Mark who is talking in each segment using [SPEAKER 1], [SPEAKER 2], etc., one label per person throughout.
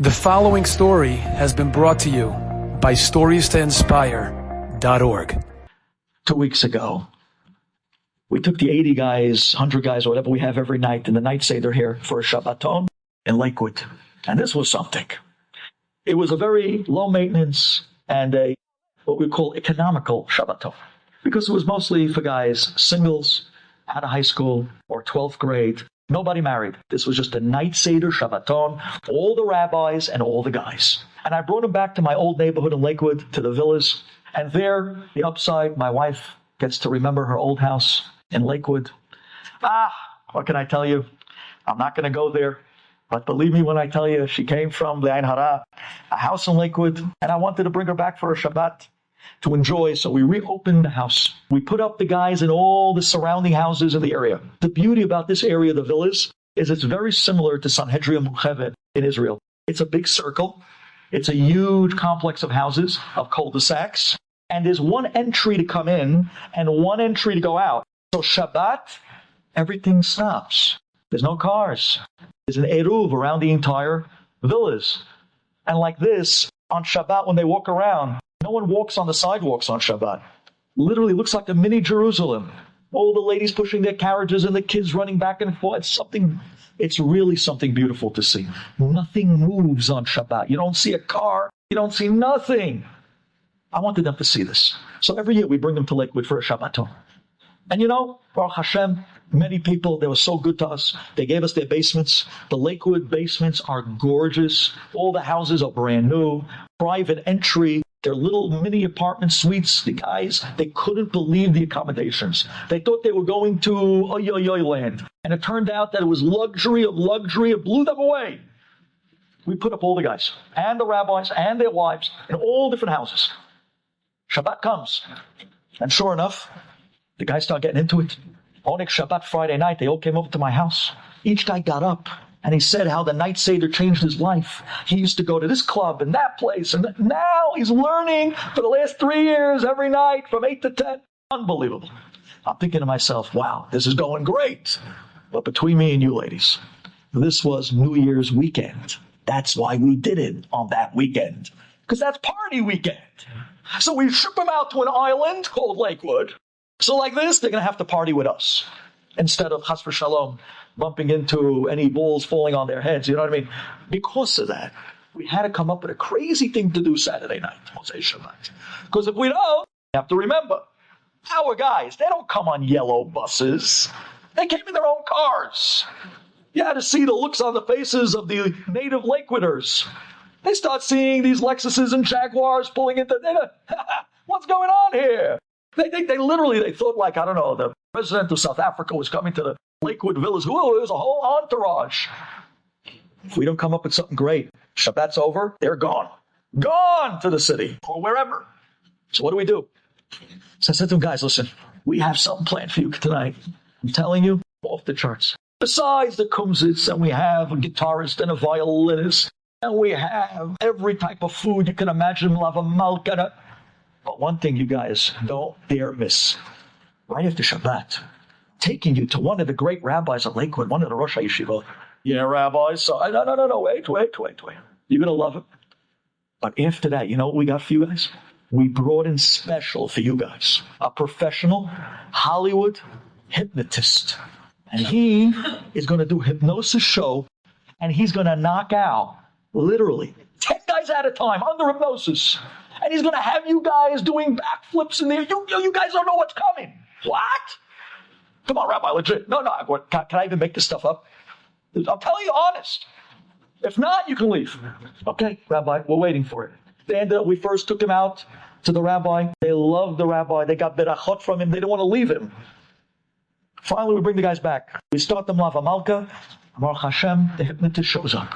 [SPEAKER 1] The following story has been brought to you by StoriesToInspire.org.
[SPEAKER 2] 2 weeks ago, we took the 80 guys, 100 guys, or whatever we have every night in the night Seder here for a shabbaton in Lakewood. And this was something. It was a very low maintenance and a what we call economical shabbaton, because it was mostly for guys, singles, out of high school or 12th grade. Nobody married. This was just a night Seder Shabbaton, all the rabbis and all the guys. And I brought them back to my old neighborhood in Lakewood, to the villas. And there, the upside, my wife gets to remember her old house in Lakewood. What can I tell you? I'm not going to go there. But believe me when I tell you, she came from the Ein Hara, a house in Lakewood, and I wanted to bring her back for a Shabbat to enjoy. So we reopened the house. We put up the guys in all the surrounding houses in the area. The beauty about this area, the villas, is it's very similar to Sanhedria Muchevet in Israel. It's a big circle. It's a huge complex of houses, of cul-de-sacs. And there's one entry to come in and one entry to go out. So Shabbat, everything stops. There's no cars. There's an eruv around the entire villas. And like this, on Shabbat, when they walk around, no one walks on the sidewalks on Shabbat. Literally looks like a mini Jerusalem. All the ladies pushing their carriages and the kids running back and forth. It's really something beautiful to see. Nothing moves on Shabbat. You don't see a car. You don't see nothing. I wanted them to see this. So every year we bring them to Lakewood for a Shabbaton. And you know, Baruch Hashem, many people, they were so good to us. They gave us their basements. The Lakewood basements are gorgeous. All the houses are brand new. Private entry. They're little mini apartment suites. The guys, they couldn't believe the accommodations. They thought they were going to oy land. And it turned out that it was luxury of luxury. It blew them away. We put up all the guys and the rabbis and their wives in all different houses. Shabbat comes. And sure enough, the guys start getting into it. On Shabbat Friday night, they all came over to my house. Each guy got up. And he said how the night Seder changed his life. He used to go to this club and that place. And now he's learning for the last 3 years every night from 8 to 10. Unbelievable. I'm thinking to myself, wow, this is going great. But between me and you ladies, this was New Year's weekend. That's why we did it on that weekend. Because that's party weekend. So we ship them out to an island called Lakewood. So like this, they're going to have to party with us. Instead of chas v'shalom, bumping into any balls falling on their heads, you know what I mean? Because of that, we had to come up with a crazy thing to do Saturday night, Mosei Shabbat. Because if we don't, you have to remember, our guys, they don't come on yellow buses. They came in their own cars. You had to see the looks on the faces of the native Lakewooders. They start seeing these Lexuses and Jaguars pulling into, what's going on here? They literally thought like, I don't know, the president of South Africa was coming to the Lakewood villas. Ooh, there's a whole entourage. If we don't come up with something great, Shabbat's over, they're gone. Gone to the city or wherever. So what do? So I said to them, guys, listen, we have something planned for you tonight. I'm telling you, off the charts. Besides the kumsitz, and we have a guitarist and a violinist, and we have every type of food you can imagine, lava malka. But one thing you guys don't dare miss. Right after Shabbat, taking you to one of the great rabbis at Lakewood, one of the Rosh Yeshiva. Yeah, rabbis. So, no, wait. You're going to love it. But after that, you know what we got for you guys? We brought in special for you guys. A professional Hollywood hypnotist. And he is going to do Hypnosis show, and he's going to knock out, literally, 10 guys at a time under hypnosis. And he's going to have you guys doing backflips in there. You guys don't know what's coming. What? Come on, Rabbi, legit. No, can I even make this stuff up? I'm telling you honest. If not, you can leave. Okay, Rabbi, we're waiting for it. And we first took him out to the rabbi. They loved the rabbi. They got berachot from him. They didn't want to leave him. Finally, we bring the guys back. We start them lava malka. Baruch Hashem, the hypnotist shows up.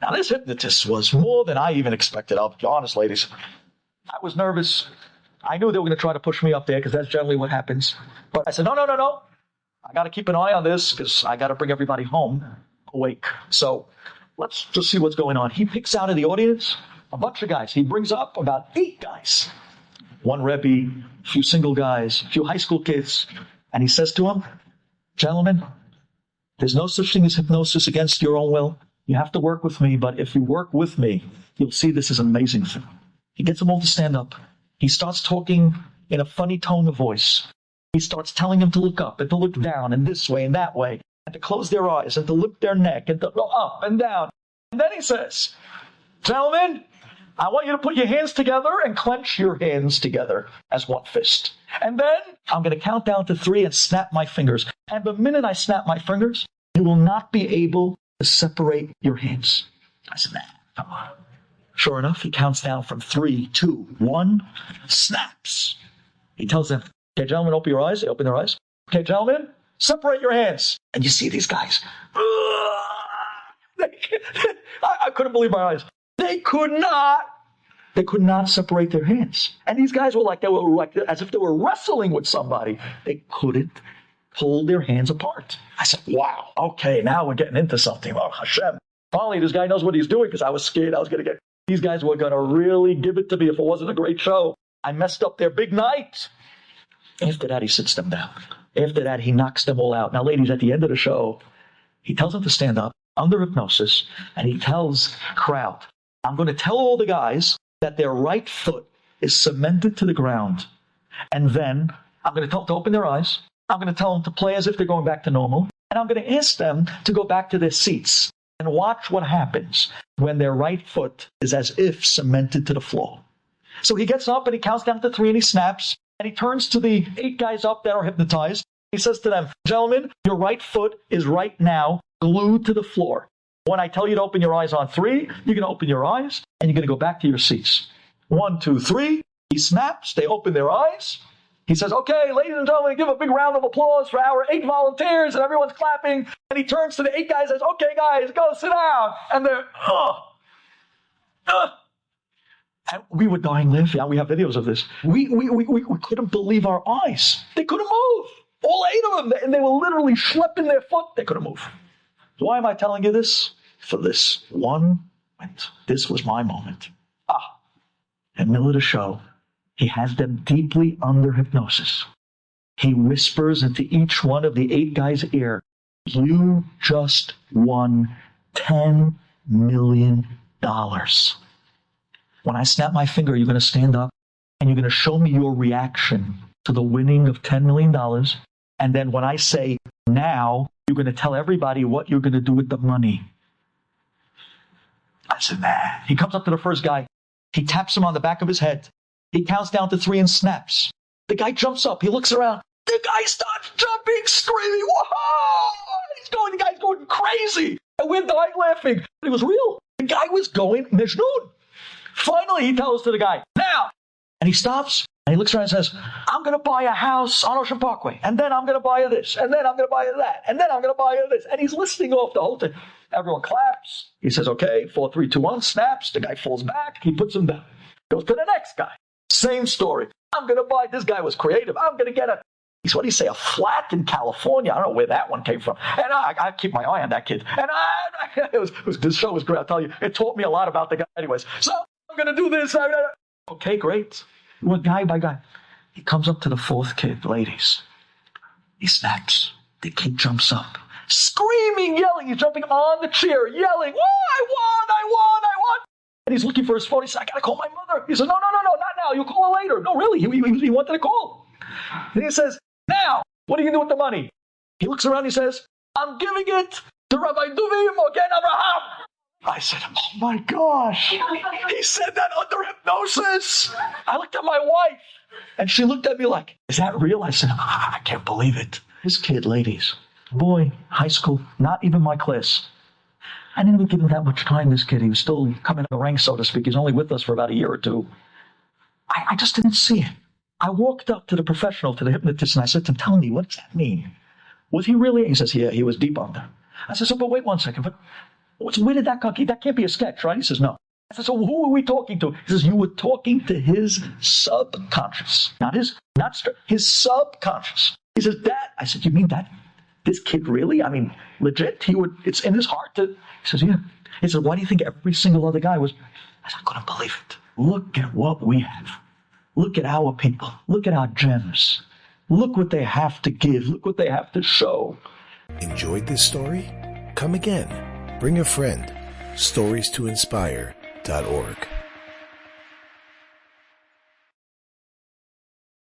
[SPEAKER 2] Now, this hypnotist was more than I even expected. I'll be honest, ladies. I was nervous. I knew they were going to try to push me up there because that's generally what happens. But I said, no. I got to keep an eye on this because I got to bring everybody home awake. So let's just see what's going on. He picks out of the audience a bunch of guys. He brings up about 8 guys. One Rabbi, a few single guys, a few high school kids. And he says to them, gentlemen, there's no such thing as hypnosis against your own will. You have to work with me, but if you work with me, you'll see this is an amazing thing. He gets them all to stand up. He starts talking in a funny tone of voice. He starts telling them to look up and to look down and this way and that way, and to close their eyes and to lift their neck and to go up and down. And then he says, gentlemen, I want you to put your hands together and clench your hands together as one fist. And then I'm going to count down to 3 and snap my fingers. And the minute I snap my fingers, you will not be able to separate your hands. I said, nah, come on. Sure enough, he counts down from 3, 2, 1, snaps. He tells them, okay, gentlemen, open your eyes. They open their eyes. Okay, gentlemen, separate your hands. And you see these guys. I couldn't believe my eyes. They could not separate their hands. And these guys were like as if they were wrestling with somebody. They couldn't pull their hands apart. I said, wow, okay, now we're getting into something. Oh, Hashem. Finally, this guy knows what he's doing, because I was scared I was going to get, these guys were going to really give it to me if it wasn't a great show. I messed up their big night. After that, he sits them down. After that, he knocks them all out. Now, ladies, at the end of the show, he tells them to stand up under hypnosis, and he tells the crowd, I'm going to tell all the guys that their right foot is cemented to the ground. And then I'm going to tell them to open their eyes. I'm going to tell them to play as if they're going back to normal. And I'm going to ask them to go back to their seats and watch what happens when their right foot is as if cemented to the floor. So he gets up and he counts down to 3 and he snaps. And he turns to the 8 guys up that are hypnotized. He says to them, gentlemen, your right foot is right now glued to the floor. When I tell you to open your eyes on 3, you're going to open your eyes and you're going to go back to your seats. 1, 2, 3. He snaps. They open their eyes. He says, okay, ladies and gentlemen, give a big round of applause for our 8 volunteers. And everyone's clapping. And he turns to the 8 guys and says, okay, guys, go sit down. And they're, And we were dying laughing. We have videos of this. We couldn't believe our eyes. They couldn't move. All 8 of them. And they were literally schlepping their foot. They couldn't move. Why am I telling you this? For this one moment. This was my moment. In the middle of the show, he has them deeply under hypnosis. He whispers into each one of the 8 guys' ear, you just won $10 million. When I snap my finger, you're going to stand up and you're going to show me your reaction to the winning of $10 million. And then when I say now, you're going to tell everybody what you're going to do with the money. I said, nah. He comes up to the first guy. He taps him on the back of his head. He counts down to 3 and snaps. The guy jumps up. He looks around. The guy starts jumping, screaming. Whoa! The guy's going crazy. And we're dying laughing. It was real. The guy was going Mejnun. Finally, he tells to the guy, now! And he stops, and he looks around and says, I'm going to buy a house on Ocean Parkway, and then I'm going to buy you this, and then I'm going to buy you that, and then I'm going to buy you this. And he's listing off the whole thing. Everyone claps. He says, okay, 4, 3, 2, 1, snaps. The guy falls back. He puts him down. Goes to the next guy. Same story. I'm going to buy, this guy was creative. I'm going to get what do you say, a flat in California. I don't know where that one came from. And I keep my eye on that kid. And this show was great. I'll tell you, it taught me a lot about the guy anyways. So I'm going to do this. Okay, great. Well, guy by guy. He comes up to the 4th kid, ladies. He snaps. The kid jumps up, screaming, yelling. He's jumping on the chair, yelling, I won. And he's looking for his phone. He said, I got to call my mother. He said, no, not now. You'll call her later. No, really. He wanted to call. And he says, now, what are you going to do with the money? He looks around. He says, I'm giving it to Rabbi Duvi Bensoussan. I said, oh my gosh. He said that under hypnosis. I looked at my wife, and she looked at me like, is that real? I said, I can't believe it. This kid, ladies, boy, high school, not even my class. I didn't even give him that much time, this kid. He was still coming up the ranks, so to speak. He's only with us for about a year or 2. I just didn't see it. I walked up to the professional, to the hypnotist, and I said to him, tell me, what does that mean? Was he really? He says, yeah, he was deep under. I said, so, but wait one second. But where did that come? That can't be a sketch, right? He says, no. I said, so who are we talking to? He says, you were talking to his subconscious. His subconscious. He says, that. I said, you mean that? This kid really? I mean, legit? It's in his heart to. He says, yeah. He said, why do you think every single other guy was? I said, I couldn't believe it. Look at what we have. Look at our people. Look at our gems. Look what they have to give. Look what they have to show.
[SPEAKER 3] Enjoyed this story? Come again. Bring a friend. stories to inspire.org.